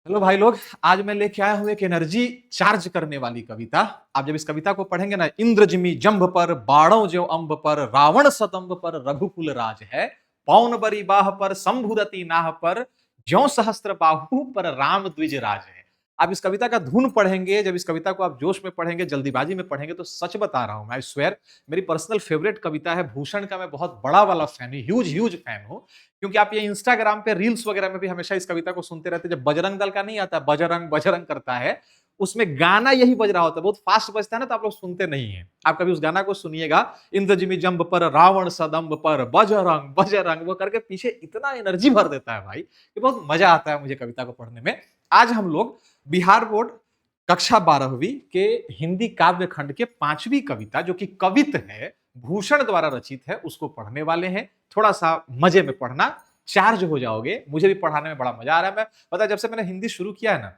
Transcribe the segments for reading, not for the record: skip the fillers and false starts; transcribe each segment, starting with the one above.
Hello भाई लोग। आज मैं लेके आया हूं एक एनर्जी चार्ज करने वाली कविता। आप जब इस कविता को पढ़ेंगे ना, इंद्र जिमि जंभ पर बाणों ज्यों अंब पर रावण सतंब पर रघुकुल राज है, पौन बरी बाह पर शंभुरति नाह पर ज्यों सहस्त्र बाहु पर राम द्विज राज है। आप इस कविता का धुन पढ़ेंगे, जब इस कविता को आप जोश में पढ़ेंगे, जल्दीबाजी में पढ़ेंगे, तो सच बता रहा हूं, आई स्वेयर, मेरी पर्सनल फेवरेट कविता है। भूषण का मैं बहुत बड़ा वाला फैन हूं, ह्यूज ह्यूज फैन हूं। क्योंकि आप ये इंस्टाग्राम पे रील्स वगैरह में भी हमेशा इस कविता को सुनते रहते हैं। जब बजरंग दल का नहीं आता, बजरंग बजरंग करता है, उसमें गाना यही बज रहा होता है, बहुत फास्ट बजता है ना, तो आप लोग सुनते नहीं है। आप कभी उस गाना को सुनिएगा, इंद्र जिमि जंभ पर रावण सदंब पर बजरंग बजरंग, वो करके पीछे इतना एनर्जी भर देता है भाई कि बहुत मजा आता है मुझे कविता को पढ़ने में। आज हम लोग बिहार बोर्ड कक्षा 12वीं के हिंदी काव्य खंड के 5वीं कविता, जो कि कवित है, भूषण द्वारा रचित है, उसको पढ़ने वाले हैं। थोड़ा सा मजे में पढ़ना, चार्ज हो जाओगे। मुझे भी पढ़ाने में बड़ा मजा आ रहा है। मैं पता, जब से मैंने हिंदी शुरू किया है ना,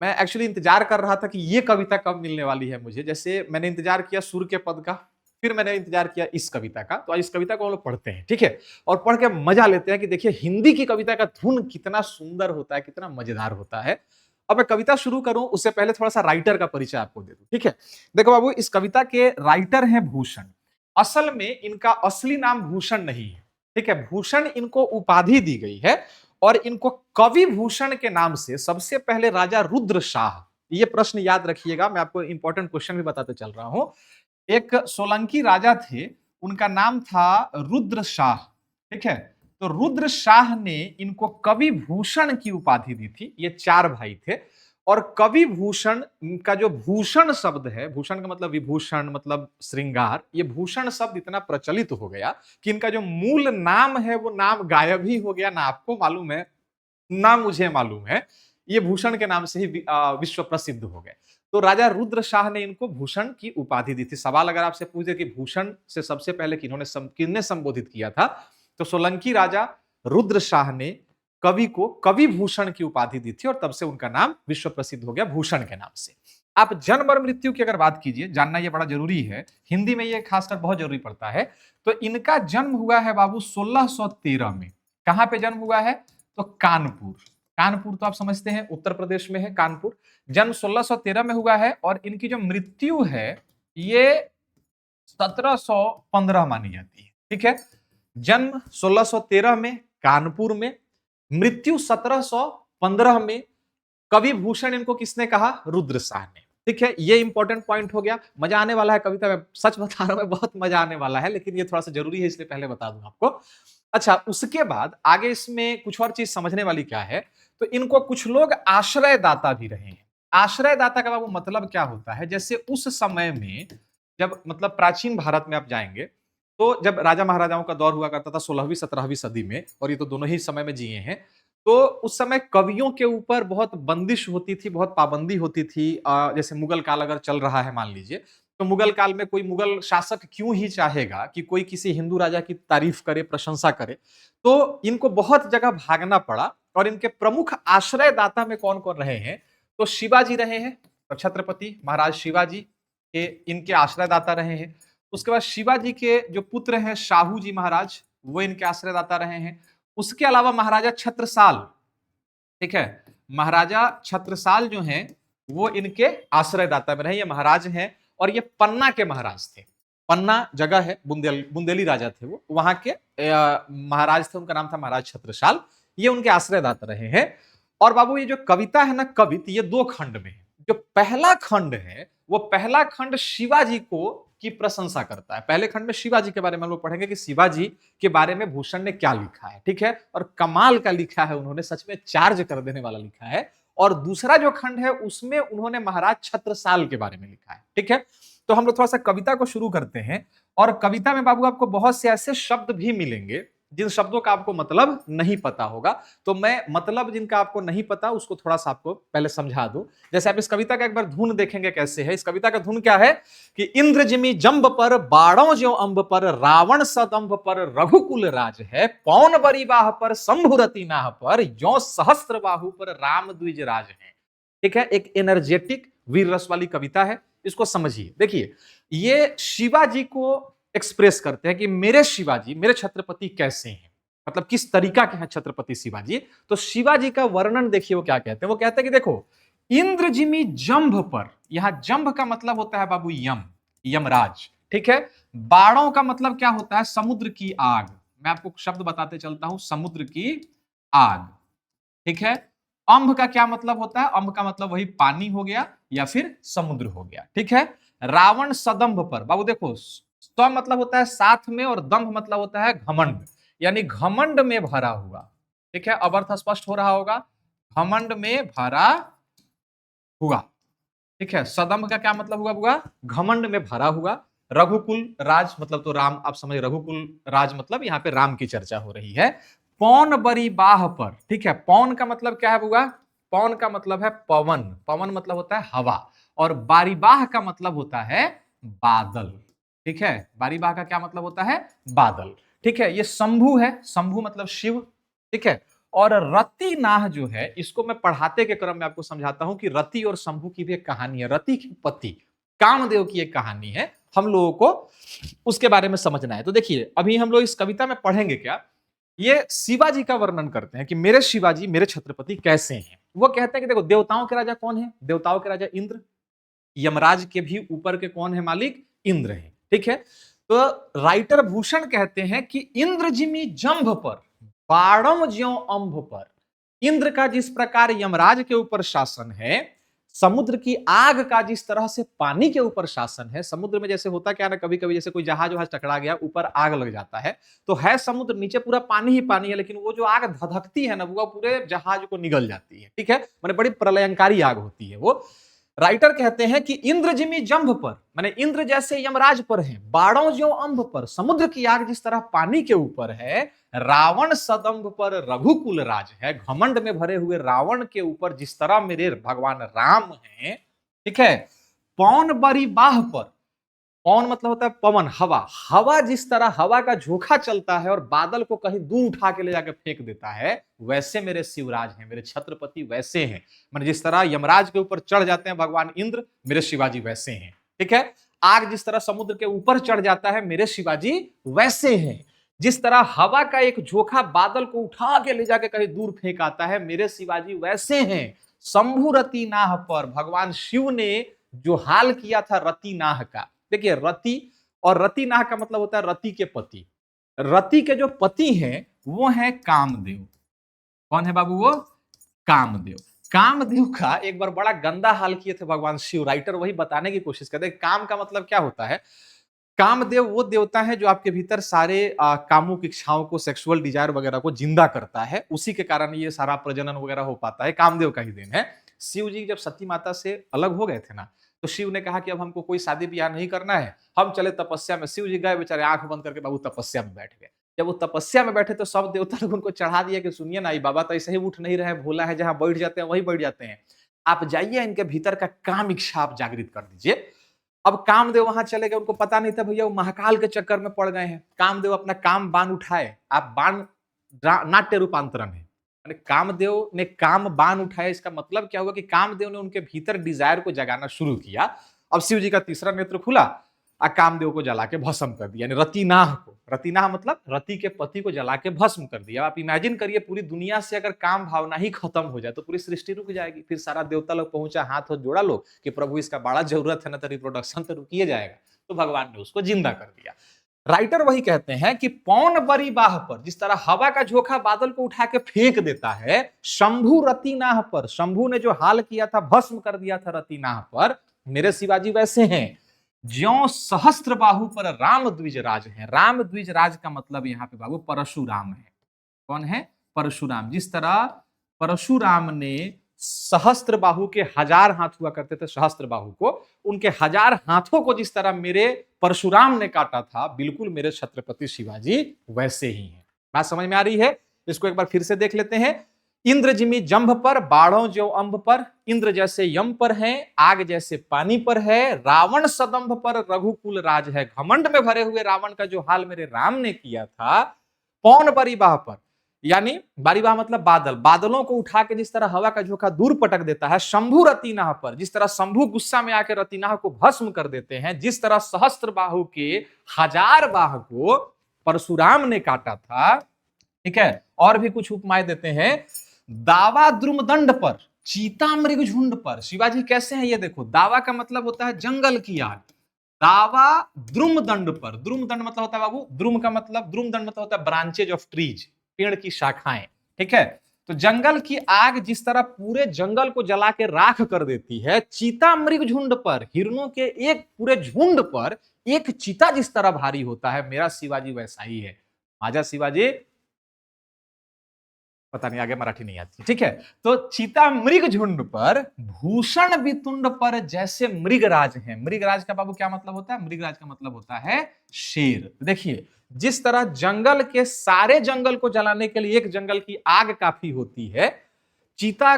मैं एक्चुअली इंतजार कर रहा था कि ये कविता कब मिलने वाली है मुझे। जैसे मैंने इंतजार किया सूर्य के पद का, फिर मैंने इंतजार किया इस कविता का। तो आज इस कविता को हम लोग पढ़ते हैं, ठीक है, और पढ़ के मजा लेते हैं कि देखिए हिंदी की कविता का धुन कितना सुंदर होता है, कितना मजेदार होता है। अब मैं कविता शुरू करूं उससे पहले थोड़ा सा राइटर का परिचय आपको दे दूं, ठीक है। देखो बाबू, इस कविता के राइटर हैं भूषण। असल में इनका असली नाम भूषण नहीं है, ठीक है। भूषण इनको उपाधि दी गई है, और इनको कवि भूषण के नाम से सबसे पहले राजा रुद्र शाह, ये प्रश्न याद रखिएगा, मैं आपको इंपॉर्टेंट क्वेश्चन भी बताते चल रहा हूं। एक सोलंकी राजा थे, उनका नाम था रुद्र शाह, ठीक है। तो रुद्र शाह ने इनको कवि भूषण की उपाधि दी थी। ये चार भाई थे, और कवि भूषण का जो भूषण शब्द है, भूषण का मतलब विभूषण, मतलब श्रृंगार, ये भूषण शब्द इतना प्रचलित हो गया कि इनका जो मूल नाम है वो नाम गायब ही हो गया। ना आपको मालूम है, ना मुझे मालूम है। ये भूषण के नाम से ही विश्व प्रसिद्ध हो गए। तो राजा रुद्र शाह ने इनको भूषण की उपाधि दी थी। सवाल अगर आपसे पूछे कि भूषण से सबसे पहले किन्ने संबोधित किया था, तो सोलंकी राजा रुद्र शाह ने कवि को कवि भूषण की उपाधि दी थी, और तब से उनका नाम विश्व प्रसिद्ध हो गया भूषण के नाम से। आप जन्म और मृत्यु की अगर बात कीजिए, जानना यह बड़ा जरूरी है, हिंदी में यह खासकर बहुत जरूरी पड़ता है। तो इनका जन्म हुआ है बाबू 1613 में। कहां पे जन्म हुआ है? तो कानपुर। कानपुर तो आप समझते हैं उत्तर प्रदेश में है कानपुर। जन्म 1613 में हुआ है, और इनकी जो मृत्यु है ये 1715 मानी जाती है, ठीक है। जन्म 1613 में कानपुर में, मृत्यु 1715 में। कवि भूषण इनको किसने कहा? रुद्र शाह ने, ठीक है। ये इंपॉर्टेंट पॉइंट हो गया। मजा आने वाला है कविता में, सच बता रहा हूं मैं, बहुत मजा आने वाला है, लेकिन ये थोड़ा सा जरूरी है इसलिए पहले बता दूं आपको। अच्छा, उसके बाद आगे इसमें कुछ और चीज समझने वाली क्या है, तो इनको कुछ लोग आश्रयदाता भी रहे हैं। आश्रयदाता का बाबू मतलब क्या होता है? जैसे उस समय में, जब मतलब प्राचीन भारत में आप जाएंगे, तो जब राजा महाराजाओं का दौर हुआ करता था 16वीं 17वीं सदी में, और ये तो दोनों ही समय में जिए हैं, तो उस समय कवियों के ऊपर बहुत बंदिश होती थी, बहुत पाबंदी होती थी। जैसे मुगल काल अगर चल रहा है मान लीजिए, तो मुगल काल में कोई मुगल शासक क्यों ही चाहेगा कि कोई किसी हिंदू राजा की तारीफ करे, प्रशंसा करे। तो इनको बहुत जगह भागना पड़ा, और इनके प्रमुख आश्रयदाता में कौन कौन रहे हैं? तो शिवाजी रहे हैं, तो छत्रपति महाराज शिवाजी के इनके आश्रयदाता रहे हैं। उसके बाद शिवाजी के जो पुत्र हैं शाहू जी महाराज, वो इनके आश्रयदाता रहे हैं। उसके अलावा महाराजा छत्रसाल, ठीक है, महाराजा छत्रसाल जो हैं वो इनके आश्रयदाता में रहे। ये महाराज हैं, और ये पन्ना के महाराज थे। पन्ना जगह है, बुंदेली राजा थे वो, वहां के महाराज थे, उनका नाम था महाराज छत्रसाल। ये उनके आश्रयदाता रहे हैं। और बाबू, ये जो कविता है ना, कवित, ये दो खंड में है। जो पहला खंड है, वो पहला खंड शिवाजी को की प्रशंसा करता है। पहले खंड में शिवाजी के बारे में हम लोग पढ़ेंगे कि शिवाजी के बारे में भूषण ने क्या लिखा है, ठीक है। और कमाल का लिखा है उन्होंने, सच में चार्ज कर देने वाला लिखा है। और दूसरा जो खंड है उसमें उन्होंने महाराज छत्रसाल के बारे में लिखा है, ठीक है। तो हम लोग थोड़ा सा कविता को शुरू करते हैं। और कविता में बाबू आपको बहुत से ऐसे शब्द भी मिलेंगे जिन शब्दों का आपको मतलब नहीं पता होगा। तो मैं मतलब जिनका आपको नहीं पता उसको थोड़ा सा आपको पहले समझा दूं। जैसे आप इस कविता का एक बार धुन देखेंगे कैसे है। इस कविता का धुन क्या है कि इंद्र जिमि जंब पर बाणों ज्यों अंब पर रावण सदंभ पर रघुकुल राज है, पौन बरी बाह पर शंभुरति नाह पर ज्यों सहस्त्र बाहु पर राम द्विज राज है, ठीक है। एक एनर्जेटिक वीर रस वाली कविता है। इसको समझिए। देखिए, ये शिवाजी को एक्सप्रेस करते हैं कि मेरे शिवाजी, मेरे छत्रपति कैसे हैं। मतलब किस तरीका के हैं छत्रपति शिवाजी। तो शिवाजी का वर्णन देखिए वो क्या कहते हैं। वो कहते हैं कि देखो, इंद्रजिमी जंभ पर, यहां जंभ का मतलब होता है बाबू यम, यमराज, ठीक है। बाणों का मतलब क्या होता है, समुद्र की आग। मैं आपको शब्द बताते चलता हूं, समुद्र की आग, ठीक है। अंब का क्या मतलब होता है, अंब का मतलब वही पानी हो गया या फिर समुद्र हो गया, ठीक है। रावण सदंभ पर, बाबू देखो, स मतलब होता है साथ में और दंभ मतलब होता है घमंड, यानी घमंड में भरा हुआ, ठीक है। अब अर्थ स्पष्ट हो रहा होगा, घमंड में भरा हुआ, ठीक है। सदंभ का क्या मतलब हुआ, घमंड में भरा हुआ। रघुकुल राज मतलब तो राम, आप समझ, रघुकुल राज मतलब यहाँ पे राम की चर्चा हो रही है। पौन बरी बाह पर, ठीक है। पौन का मतलब क्या है बुआ, पौन का मतलब है पवन, पवन मतलब होता है हवा, और बारीबाह का मतलब होता है बादल, ठीक है। बारीबाह का क्या मतलब होता है, बादल, ठीक है। ये शंभु है, शंभु मतलब शिव, ठीक है। और रति नाह जो है, इसको मैं पढ़ाते के क्रम में आपको समझाता हूं कि रति और शंभु की भी एक कहानी है। रति की पति कामदेव की एक कहानी है, हम लोगों को उसके बारे में समझना है। तो देखिए, अभी हम लोग इस कविता में पढ़ेंगे क्या, ये शिवाजी का वर्णन करते हैं कि मेरे शिवाजी, मेरे छत्रपति कैसे हैं। वो कहते हैं कि देखो, देवताओं के राजा कौन है, देवताओं के राजा इंद्र, यमराज के भी ऊपर के कौन है मालिक, इंद्र है, ठीक है। तो राइटर भूषण कहते हैं कि इंद्रजिमी जंभ पर बाणम ज्यों अंभ पर, इंद्र का जिस प्रकार यमराज के ऊपर शासन है, समुद्र की आग का जिस तरह से पानी के ऊपर शासन है। समुद्र में जैसे होता क्या ना, कभी कभी जैसे कोई जहाज वहाज टकरा गया, ऊपर आग लग जाता है, तो है समुद्र, नीचे पूरा पानी ही पानी है, लेकिन वो जो आग धधकती है ना, वो पूरे जहाज को निगल जाती है, ठीक है। माने बड़ी प्रलयंकारी आग होती है वो। राइटर कहते हैं कि इंद्रजिमी जंभ पर, माने इंद्र जैसे यमराज पर हैं, बाणों ज्यों अंभ पर, समुद्र की आग जिस तरह पानी के ऊपर है, रावण सदंभ पर रघुकुल राज है, घमंड में भरे हुए रावण के ऊपर जिस तरह मेरे भगवान राम हैं, ठीक है। पौन बरी बाह पर, पौन मतलब होता है पवन, हवा, हवा जिस तरह हवा का झोंका चलता है और बादल को कहीं दूर उठा के ले जाकर फेंक देता है, वैसे मेरे शिवराज हैं, मेरे छत्रपति वैसे हैं। मैंने जिस तरह यमराज के ऊपर चढ़ जाते हैं भगवान इंद्र, मेरे शिवाजी वैसे हैं, ठीक है। आग जिस तरह समुद्र के ऊपर चढ़ जाता है, मेरे शिवाजी वैसे हैं। जिस तरह हवा का एक झोंका बादल को उठा के ले जाके कहीं दूर फेंक आता है, मेरे शिवाजी वैसे हैं। शंभु रतिनाह पर, भगवान शिव ने जो हाल किया था रतिनाह का, देखिए रति और रतिनाह का मतलब होता है रति के पति। रति के जो पति हैं वो है कामदेव। कौन है बाबू वो, कामदेव। कामदेव का एक बार बड़ा गंदा हाल किए थे भगवान शिव। राइटर वही बताने की कोशिश करते हैं काम का मतलब क्या होता है। कामदेव वो देवता है जो आपके भीतर सारे कामुक इच्छाओं को, सेक्सुअल डिजायर वगैरह को जिंदा करता है, उसी के कारण ये सारा प्रजनन वगैरह हो पाता है, कामदेव का ही देन है। शिव जी जब सती माता से अलग हो गए थे ना, तो शिव ने कहा कि अब हमको कोई शादी ब्याह नहीं करना है, हम चले तपस्या में। शिव जी गए, बेचारे आंख बंद करके बाबू तपस्या में बैठ गए। जब वो तपस्या में बैठे तो सब देवता लोग उनको चढ़ा दिया कि सुनिए ना, ये बाबा तो ऐसे ही उठ नहीं रहे, भोला है, जहां बैठ जाते हैं वही बैठ जाते हैं, आप जाइए इनके भीतर का काम इच्छा आप जागृत कर दीजिए। अब कामदेव वहां चले गए, उनको पता नहीं था भैया वो महाकाल के चक्कर में पड़ गए हैं। कामदेव अपना काम बाण उठाए, आप बाण नाट्य रूपांतरण है, कामदेव ने काम बाण उठाया, इसका मतलब क्या हुआ कि कामदेव ने उनके भीतर डिजायर को जगाना शुरू किया। अब शिव जी का तीसरा नेत्र खुला, कामदेव को जला के भस्म कर दिया, यानी रतिनाह को, रतिनाह मतलब रति के पति को जला के भस्म कर दिया। आप इमेजिन करिए, पूरी दुनिया से अगर काम भावना ही खत्म हो जाए तो पूरी सृष्टि रुक जाएगी। फिर सारा देवता लोग पहुंचा, हाथ जोड़ा लोग कि प्रभु इसका बड़ा जरूरत है ना, तो रिप्रोडक्शन तो रुकिए जाएगा। तो भगवान ने उसको जिंदा कर दिया। राइटर वही कहते हैं कि पौन बरी बाह पर, जिस तरह हवा का झोंका बादल को उठा के फेंक देता है, शंभु रतिनाह पर, शंभु ने जो हाल किया था, भस्म कर दिया था रतिनाह पर, मेरे शिवाजी वैसे हैं। ज्यों सहस्त्र बाहु पर राम द्विज राज है। राम द्विज राज का मतलब यहाँ पे बाबू परशुराम है। कौन है, परशुराम। जिस तरह परशुराम ने सहस्त्र बाहु के 1000 हाथ हुआ करते थे, सहस्त्र बाहु को, उनके 1000 हाथों को जिस तरह मेरे परशुराम ने काटा था, बिल्कुल मेरे छत्रपति शिवाजी वैसे ही हैं। बात समझ में आ रही है। इसको एक बार फिर से देख लेते हैं। इंद्रजिमी जंभ पर, बाणों जो अंब पर, इंद्र जैसे यम पर है, आग जैसे पानी पर है, रावण सदंभ पर रघुकुल राज है। घमंड में भरे हुए रावण का जो हाल मेरे राम ने किया था, पौन बरीबाह पर, यानी बारीबाह मतलब बादल, बादलों को उठा के जिस तरह हवा का झोंका दूर पटक देता है। शंभु रतिनाह पर, जिस तरह शंभु गुस्सा में आकर रतिनाह को भस्म कर देते हैं, जिस तरह सहस्त्र बाहु के 1000 बाह को परशुराम ने काटा था, ठीक है, और भी कुछ उपमाएं देते हैं। दावा द्रुमदंड पर, चीता मृग झुंड पर। शिवाजी कैसे हैं ये देखो। दावा का मतलब होता है जंगल की आग। दावा द्रुमदंड पर, द्रुमदंड मतलब होता है बाबू, द्रुम का मतलब, द्रुमदंड मतलब होता है ब्रांचेज ऑफ ट्रीज, पेड़ की शाखाएं। ठीक है, तो जंगल की आग जिस तरह पूरे जंगल को जला के राख कर देती है, चीता मृग झुंड पर, हिरणों के एक पूरे झुंड पर एक चीता जिस तरह भारी होता है, मेरा शिवाजी वैसा ही है। आजा शिवाजी, पता नहीं आगे मराठी नहीं आती। ठीक है, तो चीता मृग झुंड पर, भूषण वितुंड पर जैसे मृगराज है। मृगराज का बाबू क्या मतलब होता है? मृगराज का मतलब होता है शेर। देखिए, जिस तरह जंगल के सारे जंगल को जलाने के लिए एक जंगल की आग काफी होती है, चीता,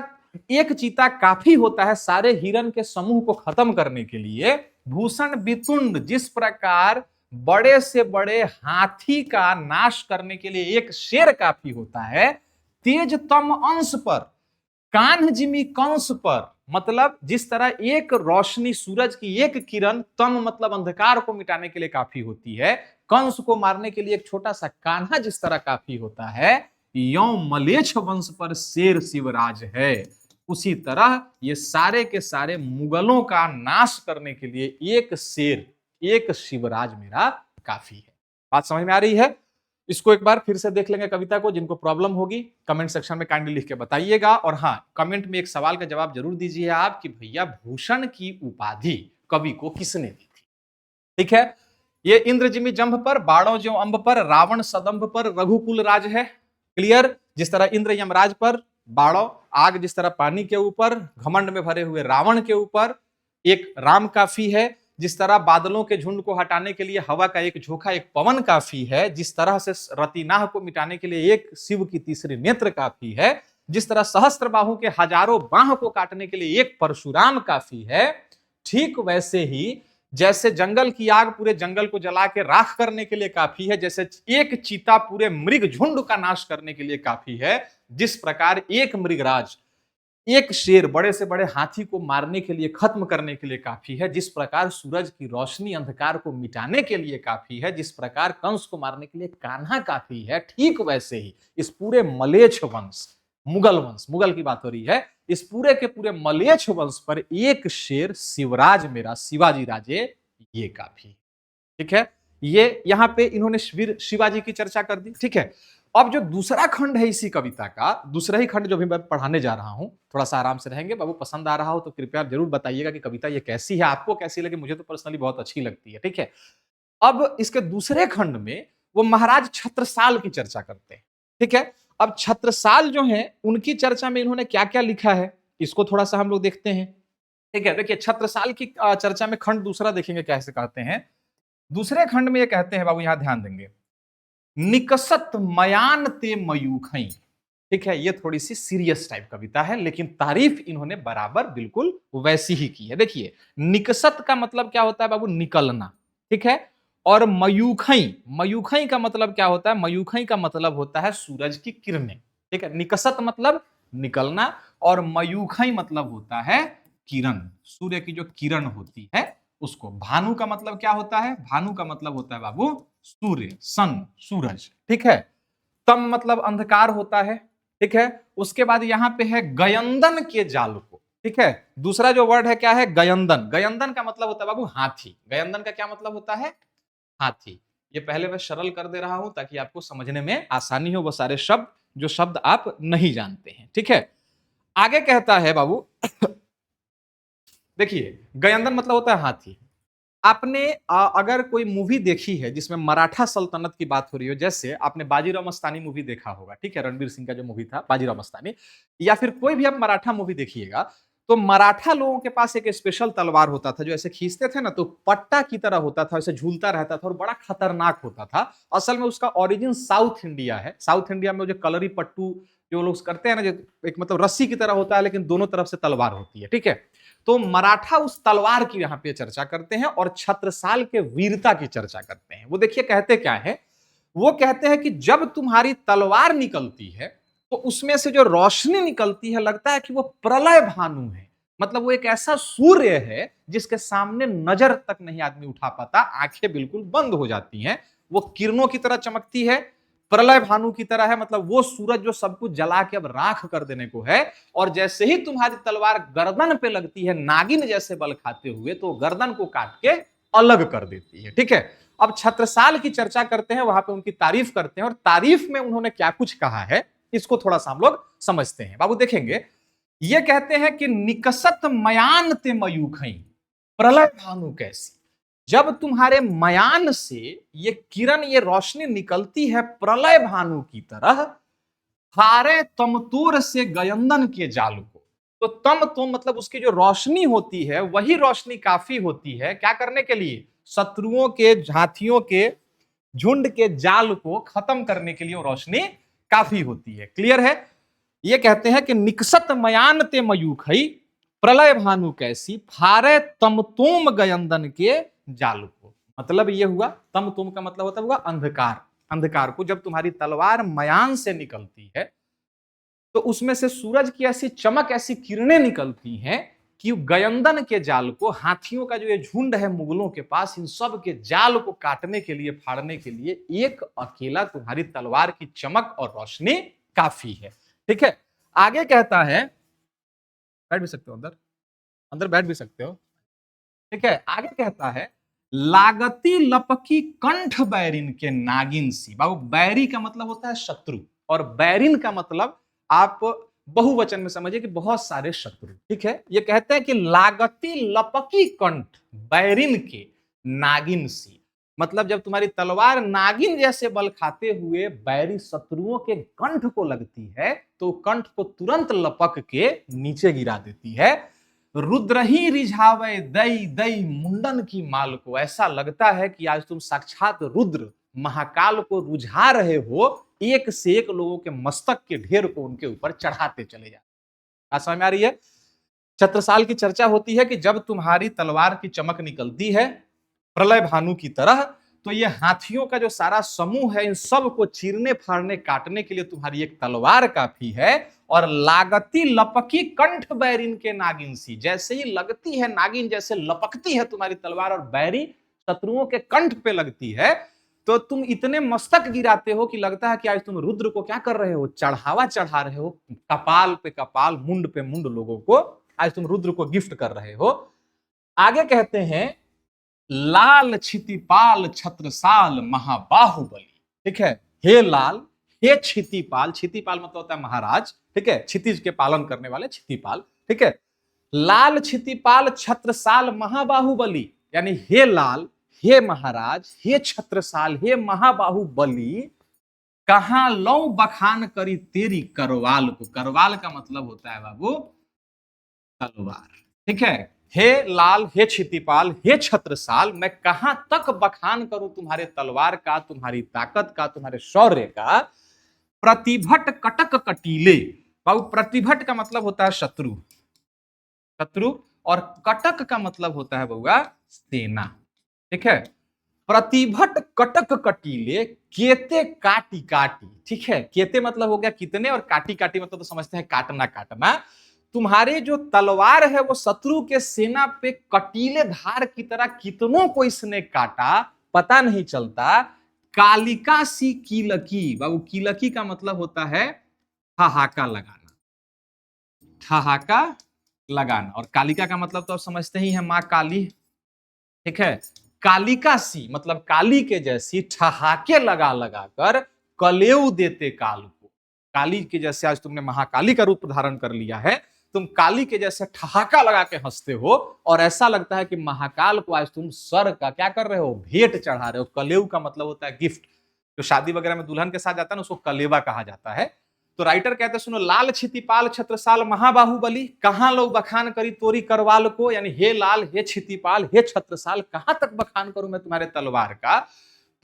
एक चीता काफी होता है सारे हिरण के समूह को खत्म करने के लिए। भूषण वितुंड, जिस प्रकार बड़े से बड़े हाथी का नाश करने के लिए एक शेर काफी होता है, तेज तम अंश पर, कान्ह जिमी कंस पर, मतलब जिस तरह एक रोशनी, सूरज की एक किरण, तम मतलब अंधकार को मिटाने के लिए काफी होती है, कंस को मारने के लिए एक छोटा सा कान्हा जिस तरह काफी होता है, यो मलेच्छ वंश पर शेर शिवराज है। उसी तरह ये सारे के सारे मुगलों का नाश करने के लिए एक शेर, एक शिवराज मेरा काफी है। बात समझ में आ रही है? इसको एक बार फिर से देख लेंगे कविता को। जिनको प्रॉब्लम होगी कमेंट सेक्शन में काइंडली लिख के बताइएगा। और हाँ, कमेंट में एक सवाल का जवाब जरूर दीजिए आप कि भैया भूषण की उपाधि कवि को किसने दी थी। ठीक है, ये इंद्रजिमी जंभ पर, बाणों ज्यों अंब पर, रावण सदंभ पर, रघुकुल राज है। क्लियर? जिस तरह इंद्र यमराज पर, बाणों आग जिस तरह पानी के ऊपर, घमंड में भरे हुए रावण के ऊपर एक राम काफी है। जिस तरह बादलों के झुंड को हटाने के लिए हवा का एक झोंका, एक पवन काफी है। जिस तरह से रतिनाह को मिटाने के लिए एक शिव की तीसरी नेत्र काफी है। जिस तरह सहस्त्र बाहु के हजारों बाह को काटने के लिए एक परशुराम काफी है, ठीक वैसे ही जैसे जंगल की आग पूरे जंगल को जला के राख करने के लिए काफी है, जैसे एक चीता पूरे मृग झुंड का नाश करने के लिए काफी है, जिस प्रकार एक मृगराज, एक शेर बड़े से बड़े हाथी को मारने के लिए, खत्म करने के लिए काफी है, जिस प्रकार सूरज की रोशनी अंधकार को मिटाने के लिए काफी है, जिस प्रकार कंस को मारने के लिए कान्हा काफी है, ठीक वैसे ही इस पूरे मलेच्छ वंश, मुगल वंश, मुगल की बात हो रही है, इस पूरे के पूरे मलेच्छ वंश पर एक शेर शिवराज मेरा शिवाजी राजे, ये काफी। ठीक है, ये यहां पे इन्होंने शिवाजी की चर्चा कर दी। ठीक है, अब जो दूसरा खंड है इसी कविता का, दूसरा ही खंड जो भी मैं पढ़ाने जा रहा हूं, थोड़ा सा आराम से रहेंगे बाबू। पसंद आ रहा हो तो कृपया जरूर बताइएगा कि कविता ये कैसी है, आपको कैसी लगी। मुझे तो पर्सनली बहुत अच्छी लगती है। ठीक है, अब इसके दूसरे खंड में वो महाराज छत्रसाल की चर्चा करते हैं। ठीक है, अब छत्रसाल जो है उनकी चर्चा में इन्होंने क्या क्या लिखा है, इसको थोड़ा सा हम लोग देखते हैं। ठीक है, देखिए छत्रसाल की चर्चा में खंड दूसरा देखेंगे कैसे कहते हैं। दूसरे खंड में ये कहते हैं बाबू, यहां ध्यान देंगे, निकसत मयान ते मयूखई। ठीक है, ये थोड़ी सी सीरियस टाइप कविता है, लेकिन तारीफ इन्होंने बराबर बिल्कुल वैसी ही की है। देखिए, निकसत का मतलब क्या होता है बाबू? निकलना। ठीक है, और मयूखई, मयूखई का मतलब क्या होता है? मयूखई का मतलब होता है सूरज की किरणें। ठीक है, निकसत मतलब निकलना, और मयूखई मतलब होता है किरण, सूर्य की जो किरण होती है उसको। भानु का मतलब क्या होता है? भानु का मतलब होता है बाबू सूर्य, सन, सूरज। ठीक है, तम मतलब अंधकार होता है। ठीक है, उसके बाद यहां पे है गयंदन के जाल को। ठीक है, दूसरा जो वर्ड है क्या है? गयंदन। गयंदन का मतलब होता है बाबू हाथी। गयंदन का क्या मतलब होता है? हाथी। ये पहले मैं सरल कर दे रहा हूं ताकि आपको समझने में आसानी हो वो सारे शब्द जो शब्द आप नहीं जानते हैं। ठीक है, आगे कहता है बाबू देखिए, गयंदन मतलब होता है हाथी। आपने अगर कोई मूवी देखी है जिसमें मराठा सल्तनत की बात हो रही हो, जैसे आपने बाजीराव मस्तानी मूवी देखा होगा, ठीक है, रणवीर सिंह का जो मूवी था बाजीराव मस्तानी, या फिर कोई भी आप मराठा मूवी देखिएगा, तो मराठा लोगों के पास एक स्पेशल तलवार होता था जो ऐसे खींचते थे ना, तो पट्टा की तरह होता था, ऐसे झूलता रहता था और बड़ा खतरनाक होता था। असल में उसका ओरिजिन साउथ इंडिया है। साउथ इंडिया में जो कलरी पट्टू जो लोग करते हैं ना, जो एक मतलब रस्सी की तरह होता है लेकिन दोनों तरफ से तलवार होती है। ठीक है, तो मराठा उस तलवार की यहां पे चर्चा करते हैं और छत्रसाल के वीरता की चर्चा करते हैं। वो देखिए कहते क्या है, वो कहते हैं कि जब तुम्हारी तलवार निकलती है तो उसमें से जो रोशनी निकलती है लगता है कि वो प्रलय भानु है। मतलब वो एक ऐसा सूर्य है जिसके सामने नजर तक नहीं आदमी उठा पाता, आंखें बिल्कुल बंद हो जाती हैं। वो किरणों की तरह चमकती है, प्रलय भानु की तरह है, मतलब वो सूरज जो सब कुछ जला के अब राख कर देने को है। और जैसे ही तुम्हारी तलवार गर्दन पे लगती है नागिन जैसे बल खाते हुए, तो गर्दन को काट के अलग कर देती है। ठीक है, अब छत्रसाल की चर्चा करते हैं, वहां पे उनकी तारीफ करते हैं, और तारीफ में उन्होंने क्या कुछ कहा है इसको थोड़ा सा हम लोग समझते हैं। बाबू देखेंगे, ये कहते हैं कि निकसत मयान ते मयूखई, प्रलय भानु कैसी, जब तुम्हारे मयान से ये किरण, ये रोशनी निकलती है प्रलय भानु की तरह, हारे तमतोर से गयंदन के जाल को। तो तम तो मतलब उसकी जो रोशनी होती है वही रोशनी काफी होती है क्या करने के लिए, शत्रुओं के, हाथियों के झुंड के जाल को खत्म करने के लिए वो रोशनी काफी होती है। क्लियर है। ये कहते हैं कि निकसत मयान ते मयूखई, प्रलय भानु कैसी, फारे तमतोम गयंदन के जाल को। मतलब ये हुआ, तमतोम का मतलब होता हुआ अंधकार, अंधकार को जब तुम्हारी तलवार मयान से निकलती है तो उसमें से सूरज की ऐसी चमक, ऐसी किरणें निकलती हैं कि गयंदन के जाल को, हाथियों का जो ये झुंड है मुगलों के पास, इन सब के जाल को काटने के लिए, फाड़ने के लिए एक अकेला तुम्हारी तलवार की चमक और रोशनी काफी है। ठीक है, आगे कहता है, बैठ भी सकते हो अंदर, अंदर बैठ भी सकते हो। ठीक है, आगे कहता है, लागती लपकी कंठ बैरिन के नागिन सी। बाबू बैरी का मतलब होता है शत्रु, और बैरिन का मतलब आप बहुवचन में समझिए कि बहुत सारे शत्रु। ठीक है, ये कहते हैं कि लागती लपकी कंठ बैरिन के नागिन सी, मतलब जब तुम्हारी तलवार नागिन जैसे बल खाते हुए बैरी शत्रुओं के कंठ को लगती है तो कंठ को तुरंत लपक के नीचे गिरा देती है। रुद्र ही रिझावे दई दई मुंडन की माल को, ऐसा लगता है कि आज तुम साक्षात रुद्र महाकाल को रुझा रहे हो, एक से एक लोगों के मस्तक के ढेर को उनके ऊपर चढ़ाते चले जाते। समझ में आ रही है। छत्रसाल की चर्चा होती है कि जब तुम्हारी तलवार की चमक निकलती है प्रलय भानु की तरह, तो ये हाथियों का जो सारा समूह है इन सब को चीरने फाड़ने काटने के लिए तुम्हारी एक तलवार काफी है। और लागती लपकी कंठ बैरिन के नागिन सी, जैसे ही लगती है नागिन जैसे लपकती है तुम्हारी तलवार और बैरी शत्रुओं के कंठ पे लगती है, तो तुम इतने मस्तक गिराते हो कि लगता है कि आज तुम रुद्र को क्या कर रहे हो, चढ़ावा चढ़ा रहे हो, कपाल पे कपाल, मुंड पे मुंड लोगों को आज तुम रुद्र को गिफ्ट कर रहे हो। आगे कहते हैं, लाल क्षितिपाल छत्रसाल महाबाहुबली। ठीक है, हे लाल, हे क्षितिपाल, क्षितिपाल मतलब होता है महाराज। ठीक है, क्षितिज के पालन करने वाले क्षितिपाल। ठीक है, लाल क्षितिपाल छत्रसाल महाबाहुबली, यानी हे लाल, हे महाराज, हे छत्रसाल, हे महाबाहुबली, कहां लौ बखान करी तेरी करवाल को। करवाल का मतलब होता है बाबू तलवार। ठीक है, हे लाल, हे क्षितिपाल, हे छत्रसाल, मैं कहां तक बखान करूं तुम्हारे तलवार का, तुम्हारी ताकत का, तुम्हारे शौर्य का। प्रतिभट कटक कटीले, बाबू प्रतिभट का मतलब होता है शत्रु, शत्रु, और कटक का मतलब होता है बउआ सेना। ठीक है, प्रतिभट कटक कटीले, केते काटी काटी। ठीक है, केते मतलब हो गया कितने, और काटी काटी मतलब तो समझते हैं काटना काटना। तुम्हारे जो तलवार है वो शत्रु के सेना पे कटीले धार की तरह कितनों को इसने काटा, पता नहीं चलता। कालिका सी कीलकी, बाबू कीलकी का मतलब होता है ठहाका लगाना, ठहाका लगाना, और कालिका का मतलब तो आप समझते ही हैं मां काली। ठीक है, कालिका सी मतलब काली के जैसी, ठहाके लगा लगा कर कलेऊ देते काल को। काली के जैसे आज तुमने महाकाली का रूप धारण कर लिया है, तुम काली के जैसे ठहाका लगा के हंसते हो, और ऐसा लगता है कि महाकाल को आज तुम सर का क्या कर रहे हो, भेंट चढ़ा रहे हो। कलेऊ का मतलब होता है गिफ्ट, जो शादी वगैरह में दुल्हन के साथ जाता है ना उसको कलेवा कहा जाता है। तो राइटर कहते हैं, सुनो, लाल क्षितिपाल छत्रसाल महाबाहुबली, कहां लोग बखान करी तोरी करवाल को, यानी हे लाल, हे क्षितिपाल, हे छत्रसाल, कहां तक बखान करूं मैं तुम्हारे तलवार का।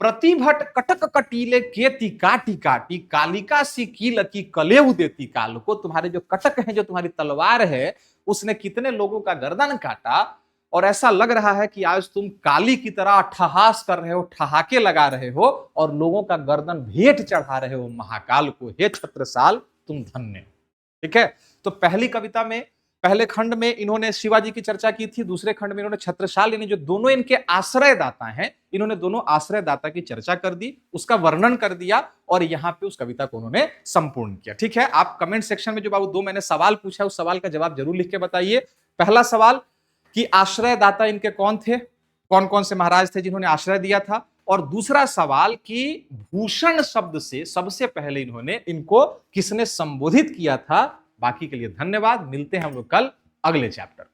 प्रतिभट कटक कटीले केती काटी काटी, कालिका सी कील की कलेऊ देती काल को। तुम्हारे जो कटक है, जो तुम्हारी तलवार है, उसने कितने लोगों का गर्दन काटा, और ऐसा लग रहा है कि आज तुम काली की तरह ठहास कर रहे हो, ठहाके लगा रहे हो, और लोगों का गर्दन भेंट चढ़ा रहे हो महाकाल को। हे छत्रसाल, तुम धन्य हो। ठीक है, तो पहली कविता में पहले खंड में इन्होंने शिवाजी की चर्चा की थी, दूसरे खंड में इन्होंने छत्रसाल यानी जो दोनों इनके आश्रयदाता हैं, इन्होंने दोनों आश्रयदाता की चर्चा कर दी, उसका वर्णन कर दिया और यहां पे उस कविता को उन्होंने संपूर्ण किया। ठीक है, आप कमेंट सेक्शन में जो बाबू दो मैंने सवाल पूछा, उस सवाल का जवाब जरूर लिख के बताइए। पहला सवाल कि आश्रयदाता इनके कौन थे, कौन कौन से महाराज थे जिन्होंने आश्रय दिया था, और दूसरा सवाल कि भूषण शब्द से सबसे पहले इन्होंने इनको किसने संबोधित किया था। बाकी के लिए धन्यवाद, मिलते हैं हम लोग कल अगले चैप्टर।